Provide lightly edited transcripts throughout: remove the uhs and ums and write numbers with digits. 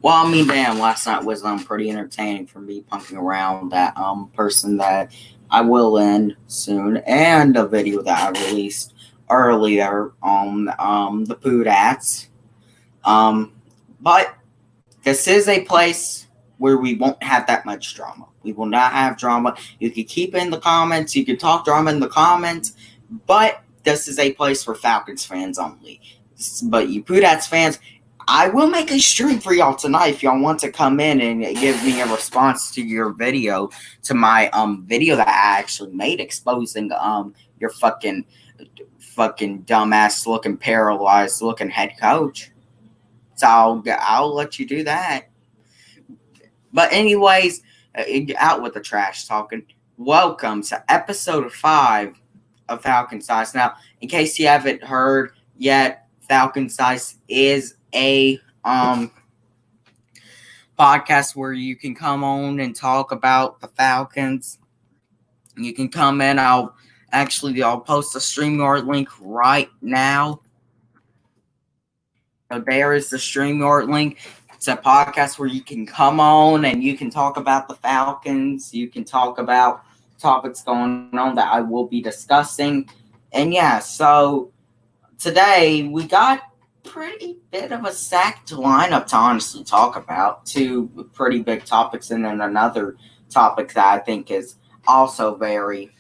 Well, I mean, damn, last night was pretty entertaining for me punking around that person that I will end soon, and a video that I released earlier on the Poodats. Um, but this is a place where we won't have that much drama. We will not have drama. You can keep it in the comments. You can talk drama in the comments, but this is a place for Falcons fans only. But you Poodats fans, I will make a stream for y'all tonight if y'all want to come in and give me a response to your video, to my video that I actually made exposing your fucking dumbass looking paralyzed looking head coach. So I'll let you do that. But anyways, out with the trash talking. Welcome to episode 5 of FalconsDice. Now, in case you haven't heard yet, FalconsDice is a podcast where you can come on and talk about the Falcons. You can come in. I'll post a StreamYard link right now. So there is the StreamYard link. It's a podcast where you can come on and you can talk about the Falcons. You can talk about topics going on that I will be discussing. And yeah, so today we got pretty bit of a stacked lineup to honestly talk about. 2 pretty big topics and then another topic that I think is also very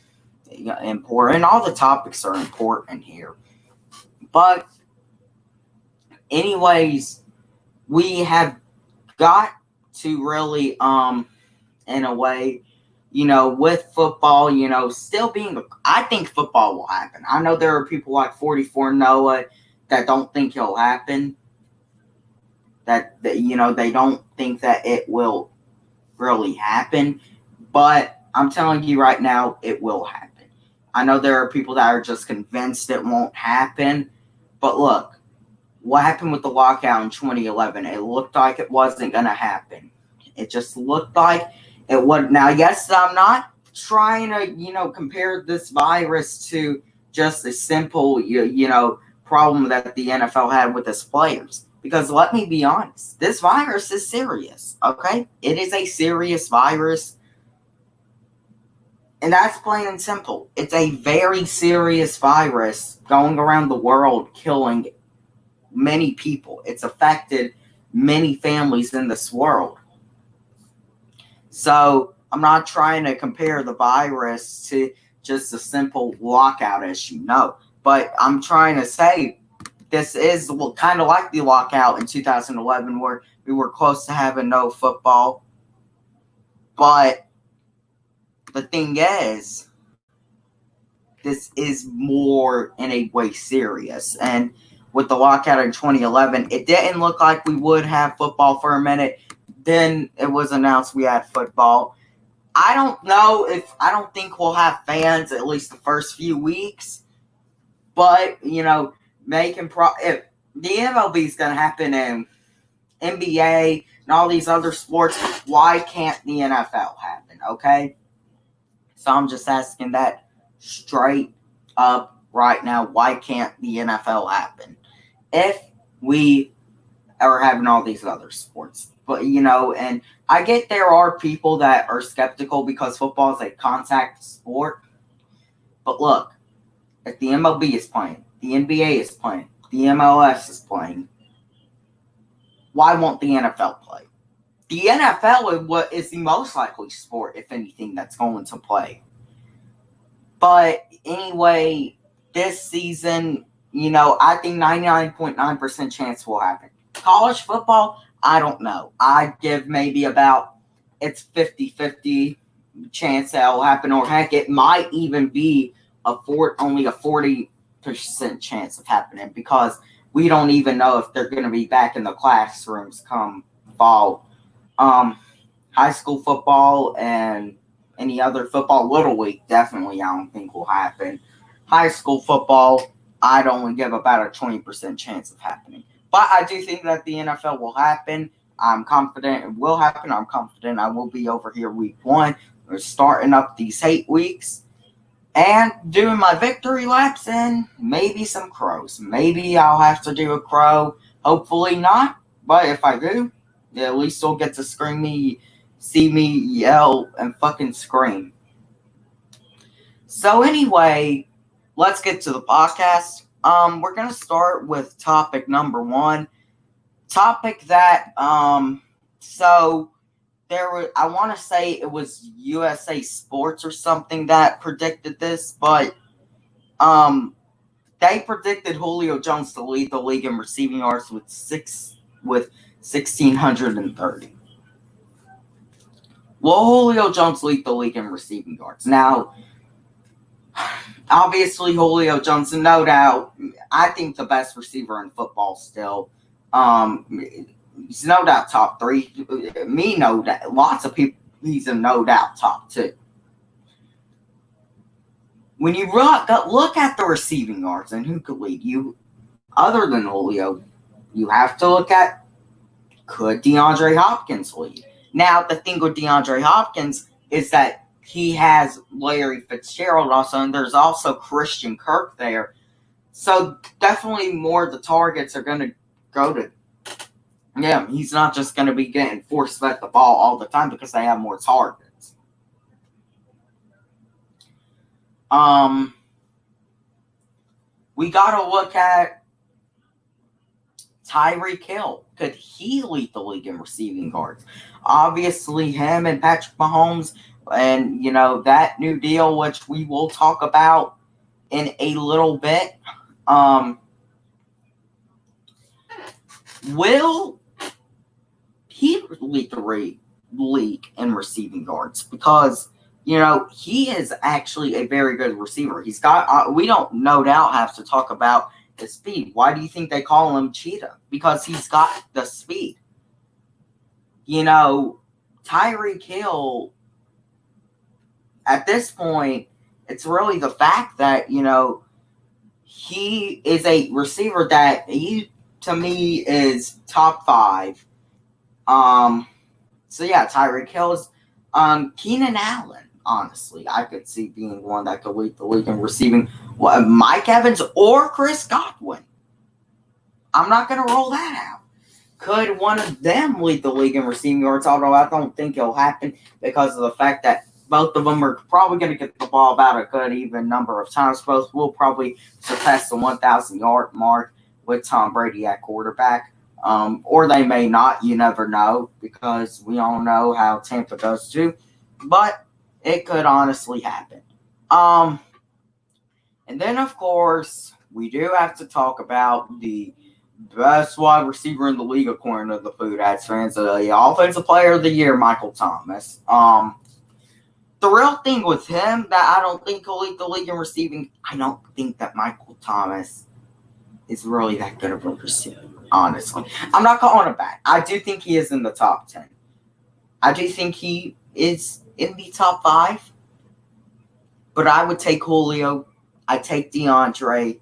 important. All the topics are important here. But anyways, we have got to really, in a way, with football, still being, I think football will happen. I know there are people like 44 Noah that don't think it'll happen. That they don't think that it will really happen. But I'm telling you right now, it will happen. I know there are people that are just convinced it won't happen. But look, what happened with the lockout in 2011? It looked like it wasn't going to happen. It just looked like it would. Now, yes, I'm not trying to, compare this virus to just a simple, problem that the NFL had with its players. Because let me be honest, this virus is serious, okay? It is a serious virus. And that's plain and simple. It's a very serious virus going around the world, killing many people. It's affected many families in this world. So I'm not trying to compare the virus to just a simple lockout, as you know. But I'm trying to say this is kind of like the lockout in 2011 where we were close to having no football. But the thing is, this is more in a way serious. And with the lockout in 2011, it didn't look like we would have football for a minute. Then it was announced we had football. I don't think we'll have fans at least the first few weeks. But, if the MLB is going to happen in NBA and all these other sports, why can't the NFL happen, okay? So I'm just asking that straight up right now. Why can't the NFL happen if we are having all these other sports? But, and I get there are people that are skeptical because football is a contact sport. But look, if the MLB is playing, the NBA is playing, the MLS is playing, why won't the NFL play? The NFL is the most likely sport, if anything, that's going to play. But anyway, this season, I think 99.9% chance will happen. College football, I don't know. I'd give maybe about it's 50-50 chance that will happen. Or heck, it might even be only a 40% chance of happening because we don't even know if they're going to be back in the classrooms come fall. High school football and any other football, Little League, definitely I don't think will happen. High school football, I'd only give about a 20% chance of happening. But I do think that the NFL will happen. I'm confident it will happen. I'm confident I will be over here week 1. We're starting up these hate weeks and doing my victory laps and maybe some crows. Maybe I'll have to do a crow Hopefully not, but if I do, at least you'll get to see me yell and fucking scream. So anyway, let's get to the podcast. We're gonna start with topic number one. Topic that so I want to say it was USA Sports or something that predicted this, but they predicted Julio Jones to lead the league in receiving yards with 1,630. Will Julio Jones lead the league in receiving yards? Now, obviously, Julio Jones, no doubt, I think the best receiver in football still. He's no doubt top three. Me, no doubt. Lots of people, he's a no doubt top two. When you look at the receiving yards and who could lead you, other than Julio, you have to look at, could DeAndre Hopkins lead? Now, the thing with DeAndre Hopkins is that he has Larry Fitzgerald also, and there's also Christian Kirk there. So definitely more of the targets are going to go to him. He's not just going to be getting force-fed the ball all the time because they have more targets. We got to look at Tyreek Hill. Could he lead the league in receiving yards? Obviously, him and Patrick Mahomes and, that new deal, which we will talk about in a little bit. Will he lead the league in receiving yards? Because, he is actually a very good receiver. He's got, we don't no doubt have to talk about the speed. Why do you think they call him Cheetah? Because he's got the speed. Tyreek Hill, at this point, it's really the fact that, he is a receiver that to me, is top 5. So yeah, Tyreek Hill is Keenan Allen. Honestly, I could see being one that could lead the league in receiving. Mike Evans or Chris Godwin. I'm not going to roll that out. Could one of them lead the league in receiving yards? Although I don't think it'll happen because of the fact that both of them are probably going to get the ball about a good even number of times. Both will probably surpass the 1,000-yard mark with Tom Brady at quarterback. Or they may not. You never know because we all know how Tampa goes too. But it could honestly happen. And then, of course, we do have to talk about the best wide receiver in the league, according to the Food Ads fans. The Offensive Player of the Year, Michael Thomas. The real thing with him that I don't think he'll lead the league in receiving, I don't think that Michael Thomas is really that good of a receiver, honestly. I'm not calling him bad. I do think he is in the top 10. I do think he is in the top 5. But I would take Julio. I'd take DeAndre.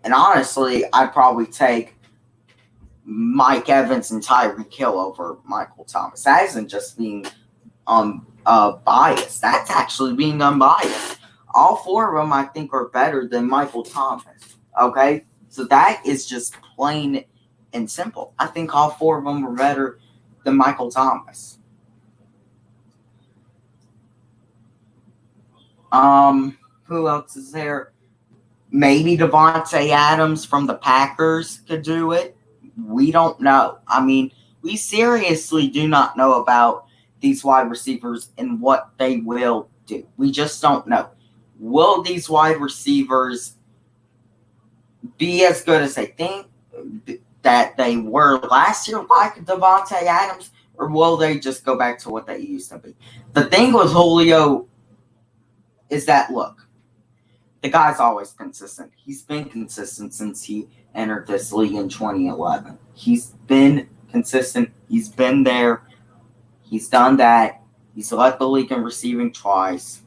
And honestly, I'd probably take Mike Evans and Tyreek Hill over Michael Thomas. That isn't just being biased. That's actually being unbiased. All 4 of them, I think, are better than Michael Thomas. Okay? So that is just plain and simple. I think all 4 of them are better than Michael Thomas. Who else is there? Maybe Devontae Adams from the Packers could do it. We don't know. I mean, we seriously do not know about these wide receivers and what they will do. We just don't know. Will these wide receivers be as good as they think that they were last year, like Devontae Adams, or will they just go back to what they used to be? The thing with Julio is that, look, the guy's always consistent. He's been consistent since he entered this league in 2011. He's been consistent. He's been there. He's done that. He's led the league in receiving twice.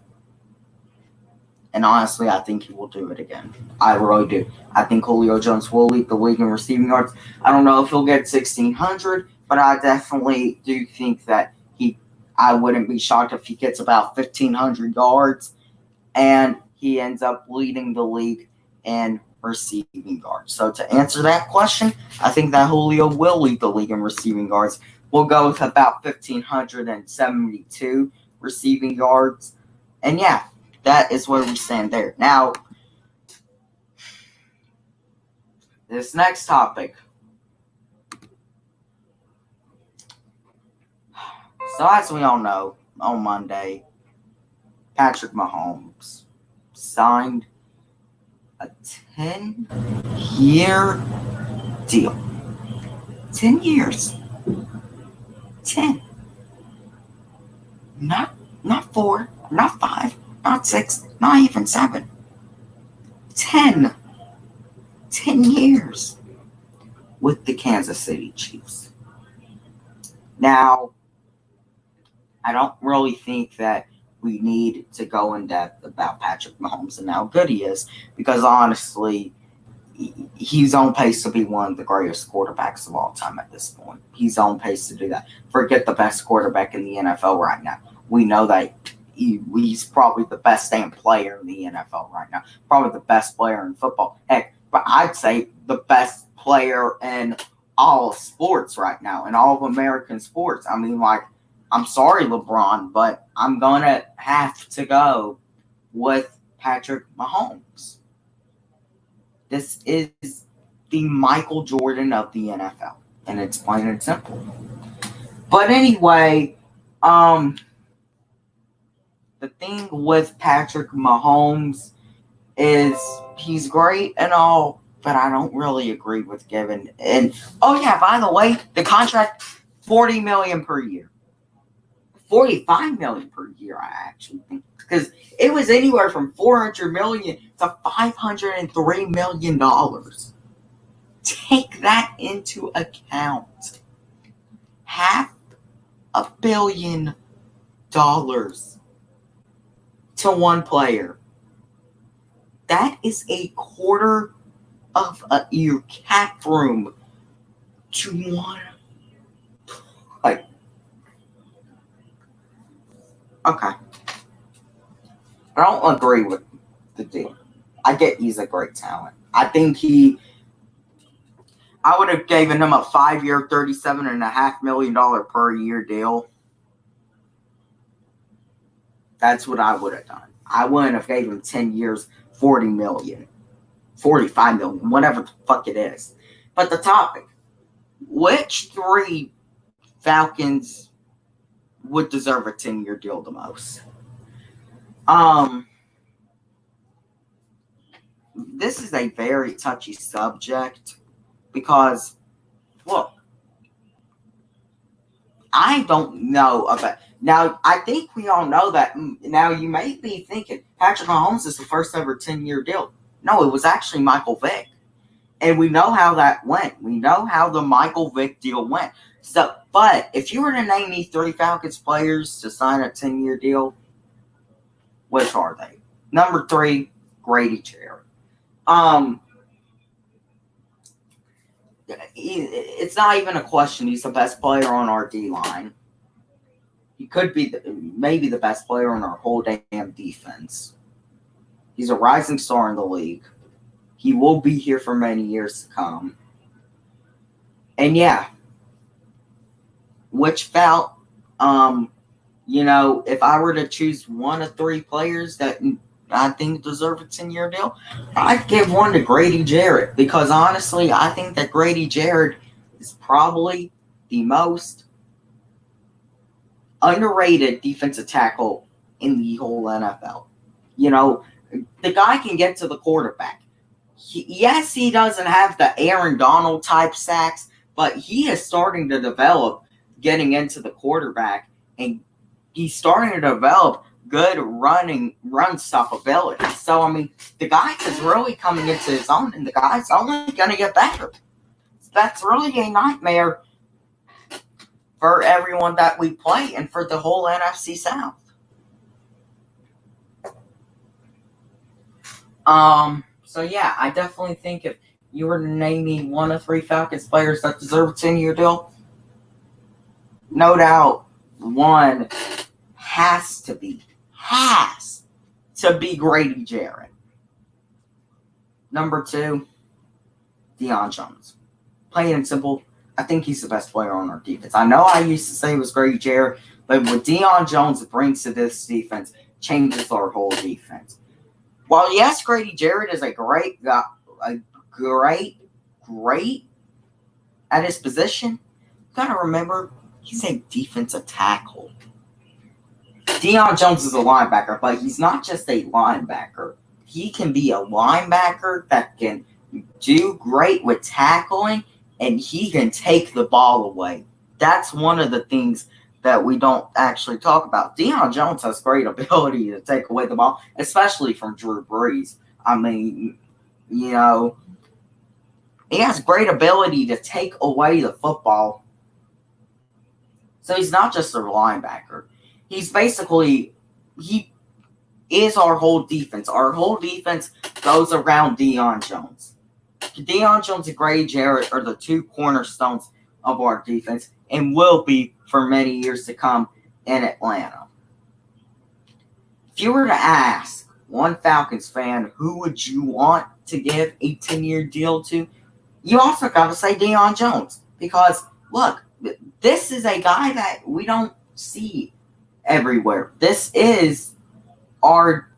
And honestly, I think he will do it again. I really do. I think Julio Jones will lead the league in receiving yards. I don't know if he'll get 1,600, but I definitely do think that I wouldn't be shocked if he gets about 1,500 yards and he ends up leading the league in receiving yards. So to answer that question, I think that Julio will lead the league in receiving yards. We'll go with about 1,572 receiving yards. And yeah, that is where we stand there. Now, this next topic. So as we all know, on Monday, Patrick Mahomes signed a 10-year deal. 10 years. 10. Not 4, not 5, not 6, not even 7. 10. 10 years with the Kansas City Chiefs. Now, I don't really think that we need to go in depth about Patrick Mahomes and how good he is, because honestly, he's on pace to be one of the greatest quarterbacks of all time at this point. He's on pace to do that. Forget the best quarterback in the NFL right now. We know that he's probably the best damn player in the NFL right now. Probably the best player in football. Heck, but I'd say the best player in all of sports right now, in all of American sports. I mean, like, I'm sorry, LeBron, but I'm going to have to go with Patrick Mahomes. This is the Michael Jordan of the NFL, and it's plain and simple. But anyway, the thing with Patrick Mahomes is he's great and all, but I don't really agree with giving. And oh yeah, by the way, the contract $40 million per year. $45 million per year, I actually think, because it was anywhere from $400 million to $503 million. Take that into account. $500 million to one player. That is a quarter of your cap room to one. Like, okay. I don't agree with the deal. I get he's a great talent. I think I would have given him a 5-year, $37.5 million per year deal. That's what I would have done. I wouldn't have gave him 10 years, $40 million, $45 million, whatever the fuck it is. But the topic, which 3 Falcons would deserve a 10-year deal the most? This is a very touchy subject because, look, I don't know about. Now, I think we all know that. Now, you may be thinking Patrick Mahomes is the first ever 10-year deal. No, it was actually Michael Vick. And we know how that went. We know how the Michael Vick deal went. So, but if you were to name me 3 Falcons players to sign a 10-year deal, which are they? Number 3, Grady Jarrett. It's not even a question. He's the best player on our D-line. He could be maybe the best player on our whole damn defense. He's a rising star in the league. He will be here for many years to come. And yeah, which felt, if I were to choose one of 3 players that I think deserve a 10-year deal, I'd give one to Grady Jarrett, because honestly, I think that Grady Jarrett is probably the most underrated defensive tackle in the whole NFL. The guy can get to the quarterback. Yes, he doesn't have the Aaron Donald type sacks, but he is starting to develop getting into the quarterback, and he's starting to develop good run stop ability. So, I mean, the guy is really coming into his own, and the guy's only going to get better. That's really a nightmare for everyone that we play and for the whole NFC South. So yeah, I definitely think if you were to name me one of 3 Falcons players that deserve a 10-year deal, no doubt one has to be Grady Jarrett. Number 2, Deion Jones. Plain and simple, I think he's the best player on our defense. I know I used to say it was Grady Jarrett, but what Deion Jones brings to this defense changes our whole defense. While yes, Grady Jarrett is a great at his position, you gotta remember he's a defensive tackle. Deion Jones is a linebacker, but he's not just a linebacker. He can be a linebacker that can do great with tackling, and he can take the ball away. That's one of the things that we don't actually talk about. Deion Jones has great ability to take away the ball, especially from Drew Brees. I mean, he has great ability to take away the football. So he's not just a linebacker. He is our whole defense. Our whole defense goes around Deion Jones. Deion Jones and Grady Jarrett are the 2 cornerstones of our defense and will be for many years to come in Atlanta. If you were to ask one Falcons fan who would you want to give a 10-year deal to, you also got to say Deion Jones. Because, look, this is a guy that we don't see everywhere. This is our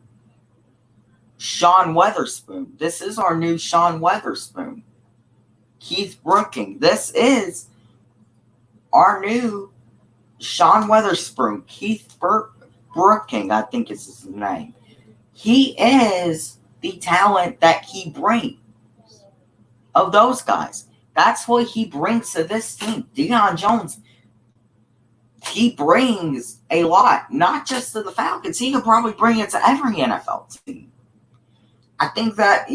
Sean Weatherspoon. This is our new Sean Weatherspoon. Keith Brooking. This is our new Sean Weatherspoon. Keith Brooking, I think is his name. He is the talent that he brings of those guys. That's what he brings to this team. Deion Jones, he brings a lot, not just to the Falcons. He could probably bring it to every NFL team. I think that,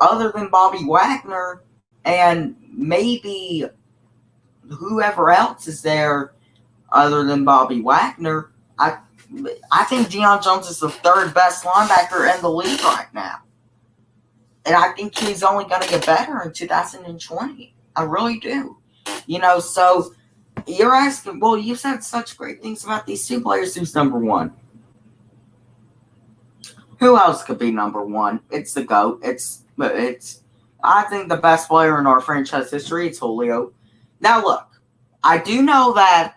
other than Bobby Wagner and maybe whoever else is there other than Bobby Wagner, I think Deion Jones is the 3rd best linebacker in the league right now. And I think he's only going to get better in 2020. I really do. So you're asking, well, you said such great things about these 2 players. Who's number 1? Who else could be number 1? It's the GOAT. I think the best player in our franchise history. It's Julio. Now look, I do know that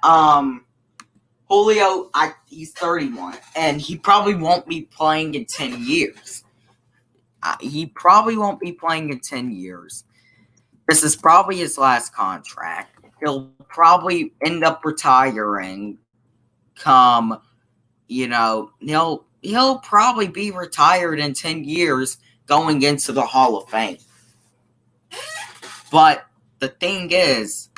Julio, he's 31, and he probably won't be playing in 10 years. He probably won't be playing in 10 years. This is probably his last contract. He'll probably end up retiring come, he'll probably be retired in 10 years going into the Hall of Fame. But the thing is,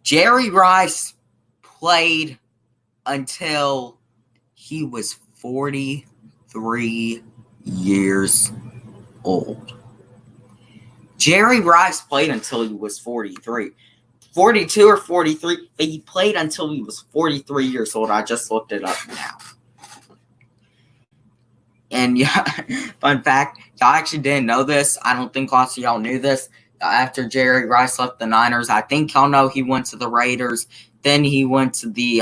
Jerry Rice played until he was 43 years old. Jerry Rice played until he was 43. 42 or 43, but he played until he was 43 years old. I just looked it up now. And fun fact, y'all actually didn't know this. I don't think lots of y'all knew this. After Jerry Rice left the Niners, I think y'all know he went to the Raiders. Then he went to the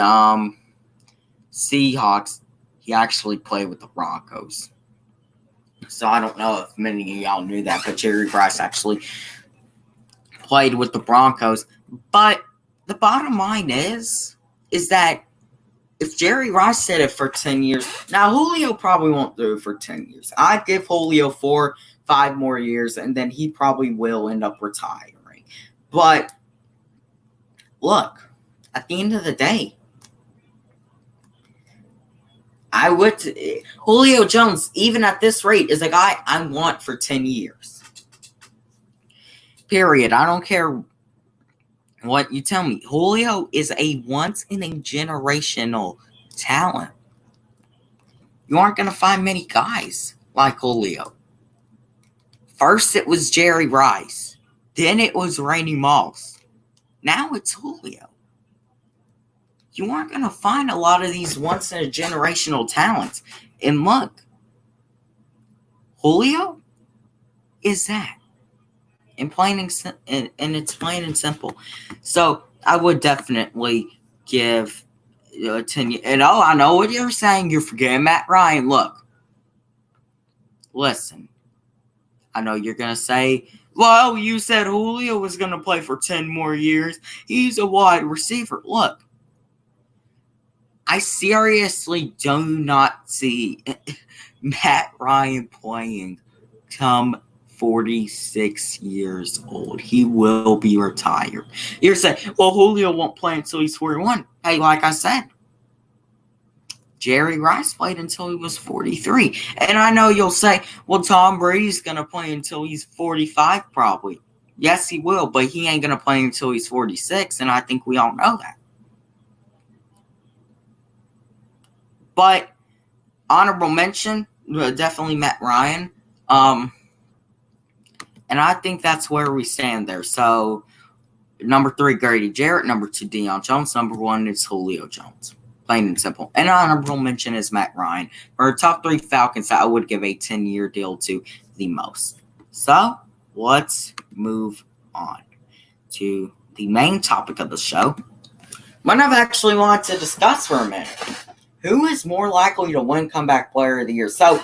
Seahawks. He actually played with the Broncos. So I don't know if many of y'all knew that, but Jerry Rice actually played with the Broncos. But the bottom line is that if Jerry Rice did it for 10 years, now Julio probably won't do it for 10 years. I'd give Julio 4-5 more years, and then he probably will end up retiring. But look, at the end of the day, Julio Jones, even at this rate, is a guy I want for 10 years. Period. I don't care what you tell me. Julio is a once-in-a-generational talent. You aren't going to find many guys like Julio. First, it was Jerry Rice. Then it was Randy Moss. Now it's Julio. You aren't going to find a lot of these once-in-a-generational talents. And look, Julio is that. And it's plain and simple. So I would definitely give 10 years. And I know what you're saying. You're forgetting Matt Ryan. Look, listen. I know you're going to say, well, you said Julio was going to play for 10 more years. He's a wide receiver. Look, I seriously do not see Matt Ryan playing come 46 years old. He will be retired. You're saying, well, Julio won't play until he's 41. Hey, like I said, Jerry Rice played until he was 43. And I know you'll say, well, Tom Brady's going to play until he's 45 probably. Yes, he will, but he ain't going to play until he's 46, and I think we all know that. But honorable mention, definitely Matt Ryan. And I think that's where we stand there. So, number 3, Grady Jarrett. Number 2, Deion Jones. Number 1 is Julio Jones. Plain and simple. And honorable mention is Matt Ryan. For our top 3 Falcons, I would give a 10-year deal to the most. So, let's move on to the main topic of the show. One I've actually wanted to discuss for a minute. Who is more likely to win Comeback Player of the Year? So,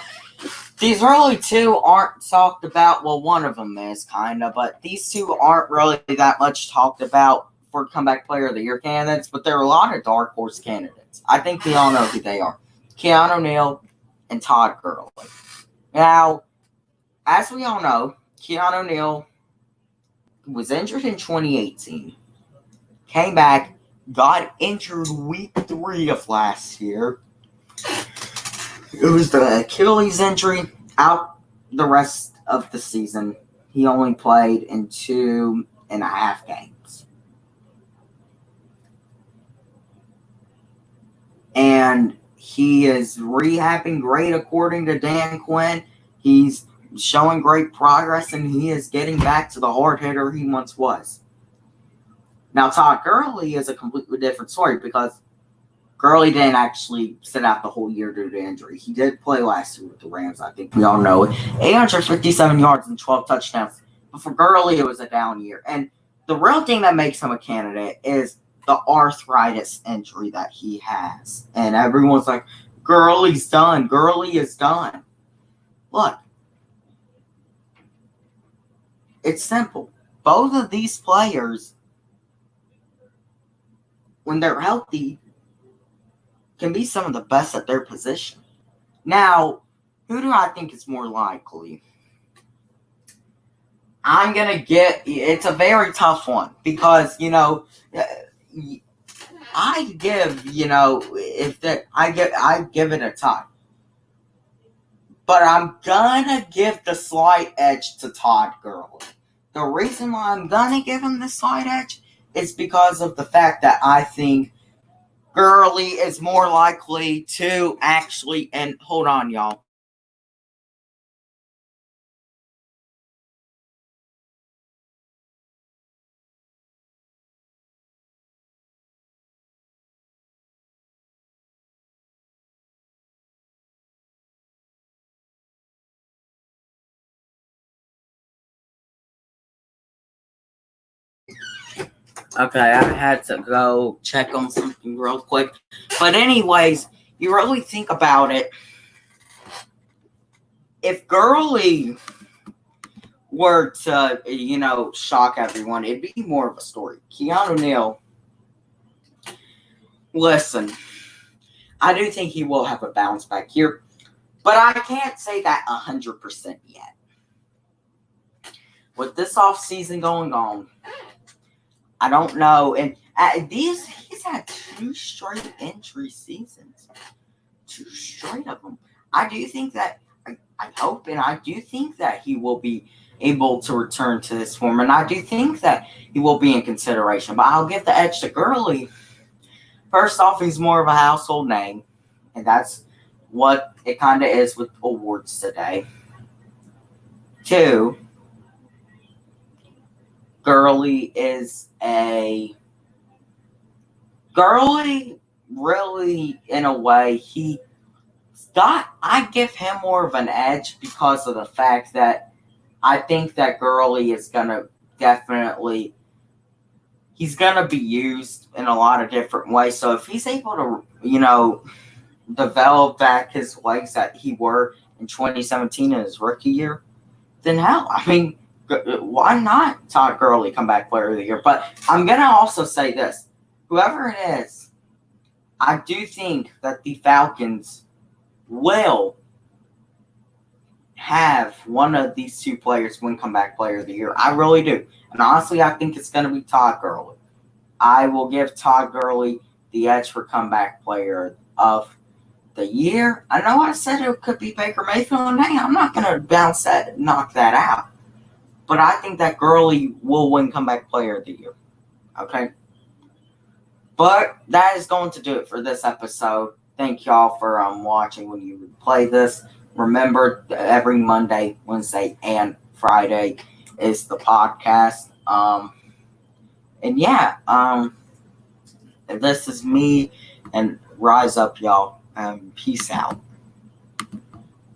these early 2 aren't talked about. Well, one of them is, kind of. But these 2 aren't really that much talked about for Comeback Player of the Year candidates. But there are a lot of dark horse candidates. I think we all know who they are. Keanu Neal and Todd Gurley. Now, as we all know, Keanu Neal was injured in 2018. Came back. Got injured week 3 of last year. It was the Achilles injury, out the rest of the season. He only played in 2.5 games. And he is rehabbing great according to Dan Quinn. He's showing great progress, and he is getting back to the hard hitter he once was. Now, Todd Gurley is a completely different story because Gurley didn't actually sit out the whole year due to injury. He did play last year with the Rams. I think we all know it. 857 yards and 12 touchdowns. But for Gurley, it was a down year. And the real thing that makes him a candidate is the arthritis injury that he has. And everyone's like, Gurley's done. Gurley is done. Look, it's simple. Both of these players, when they're healthy, can be some of the best at their position. Now, who do I think is more likely? I'm going to it's a very tough one because, I give, I give it a tie. But I'm going to give the slight edge to Todd Gurley. The reason why I'm going to give him the slight edge is because of the fact that I think Gurley is more likely to actually, and hold on, y'all. Okay, I had to go check on something real quick. But anyways, you really think about it. If Gurley were to, shock everyone, it'd be more of a story. Keanu Neal, listen, I do think he will have a bounce back here. But I can't say that 100% yet. With this offseason going on, I don't know. And he's had 2 straight injury seasons. 2 straight of them. I do think that, I hope, and I do think that he will be able to return to his form. And I do think that he will be in consideration. But I'll give the edge to Gurley. First off, he's more of a household name. And that's what it kind of is with awards today. 2, Gurley really, in a way, I give him more of an edge because of the fact that I think that Gurley is going to definitely he's gonna be used in a lot of different ways. So if he's able to, develop back his legs that he were in 2017 in his rookie year, then hell, I mean, why not Todd Gurley comeback player of the year? But I'm gonna also say this: whoever it is, I do think that the Falcons will have one of these two players win comeback player of the year. I really do. And honestly, I think it's going to be Todd Gurley. I will give Todd Gurley the edge for comeback player of the year. I know I said it could be Baker Mayfield, and hey, I'm not going to knock that out. But I think that Gurley will win comeback player of the year. Okay? But that is going to do it for this episode. Thank y'all for watching when you replay this. Remember, every Monday, Wednesday, and Friday is the podcast. This is me, and rise up, y'all. Peace out.